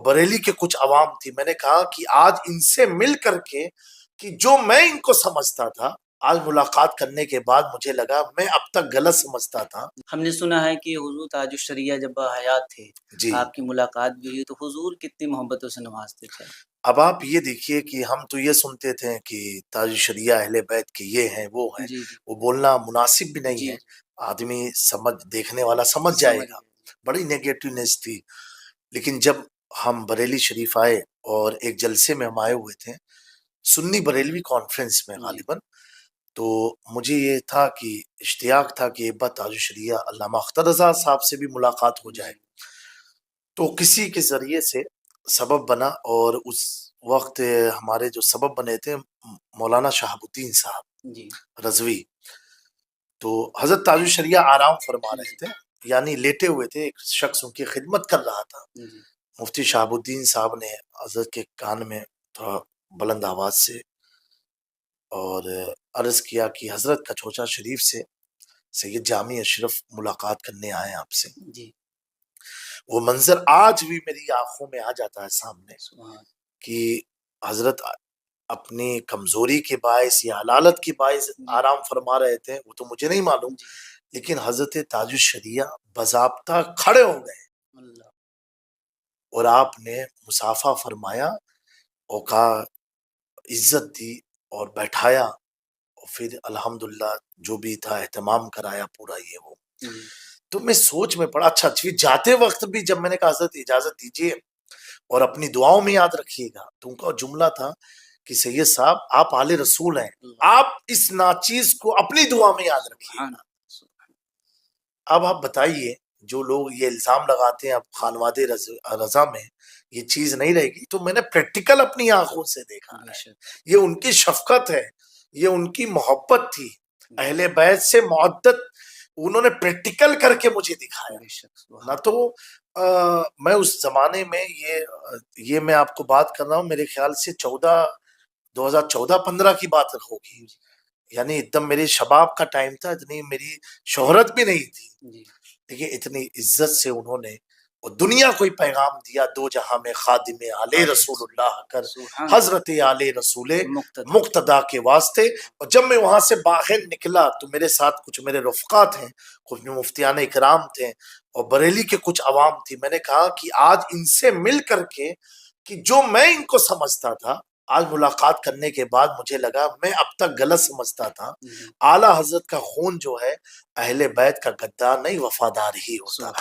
بریلی کے کچھ عوام تھی. میں نے کہا کہ آج ان سے مل کر کے کہ جو میں ان کو سمجھتا تھا آج ملاقات کرنے کے بعد مجھے لگا میں اب تک غلط سمجھتا تھا. ہم نے سنا ہے کہ حضور تاج الشریعہ جب حیات تھے جی آپ کی ملاقات بھی ہوئی تو حضور کتنی محبتوں سے نوازتے تھے. اب آپ یہ دیکھیے کہ ہم تو یہ سنتے تھے کہ تاج الشریعہ اہل بیت کے یہ ہیں وہ ہیں, جی جی وہ بولنا مناسب بھی نہیں جی ہے. آدمی سمجھ دیکھنے والا سمجھ جائے گا. بڑی نیگیٹونیس تھی. لیکن جب ہم بریلی شریف آئے اور ایک جلسے میں ہم آئے ہوئے تھے سنی بریلوی کانفرنس میں غالباً, تو مجھے یہ تھا کہ اشتیاق تھا کہ ایک بار تاج الشریعہ علامہ اختر رضا صاحب سے بھی ملاقات ہو جائے. تو کسی کے ذریعے سے سبب بنا, اور اس وقت ہمارے جو سبب بنے تھے مولانا شہاب الدین صاحب جی رضوی, تو حضرت تاج الشریعہ آرام فرما رہے تھے, یعنی لیٹے ہوئے تھے, ایک شخص ان کی خدمت کر رہا تھا. مفتی شہاب الدین صاحب نے حضرت کے کان میں تھوڑا بلند آواز سے اور عرض کیا کہ حضرت کچھوچا شریف سے سید جامع اشرف ملاقات کرنے آئے آپ سے. جی وہ منظر آج بھی میری آنکھوں میں آ جاتا ہے سامنے کہ حضرت اپنی کمزوری کے باعث یا حلالت کے باعث آرام فرما رہے تھے, وہ تو مجھے نہیں معلوم, لیکن حضرت تاج الشریعہ باضابطہ کھڑے ہو گئے اور آپ نے مصافحہ فرمایا اور کہا عزت دی اور بیٹھایا, اور پھر الحمدللہ جو بھی تھا اہتمام کرایا پورا یہ وہ. تو میں سوچ میں پڑا, اچھا جاتے وقت بھی جب میں نے کہا حضرت اجازت دیجیے اور اپنی دعاؤں میں یاد رکھیے گا, تو ان کا جملہ تھا کہ سید صاحب آپ آل رسول ہیں, آپ اس ناچیز کو اپنی دعا میں یاد رکھیے گا. اب آپ بتائیے جو لوگ یہ الزام لگاتے ہیں اب خانواد رضا میں یہ چیز نہیں رہے گی, تو میں نے پریکٹیکل اپنی آنکھوں سے دیکھا ہے. یہ ان کی شفقت ہے, یہ ان کی محبت تھی, اہل بیت سے معدت انہوں نے پریکٹیکل کر کے مجھے دکھایا. نہ تو میں اس زمانے میں یہ میں آپ کو بات کر رہا ہوں میرے خیال سے 2014-15 کی بات ہوگی, یعنی ایک دم میرے شباب کا ٹائم تھا, اتنی میری شہرت بھی نہیں تھی, لیکن اتنی عزت سے انہوں نے اور دنیا کو پیغام دیا, دو جہاں میں خادم آل رسول اللہ کر حضرت آل رسول مقتدا کے واسطے. اور جب میں وہاں سے باہر نکلا تو میرے ساتھ کچھ میرے رفقات ہیں, کچھ مفتیان اکرام تھے اور بریلی کے کچھ عوام تھی. میں نے کہا کہ آج ان سے مل کر کے کہ جو میں ان کو سمجھتا تھا آج ملاقات کرنے کے بعد مجھے لگا میں اب تک غلط سمجھتا تھا. اعلیٰ حضرت کا خون جو ہے اہل بیت کا غدار نہیں وفادار ہی ہوتا.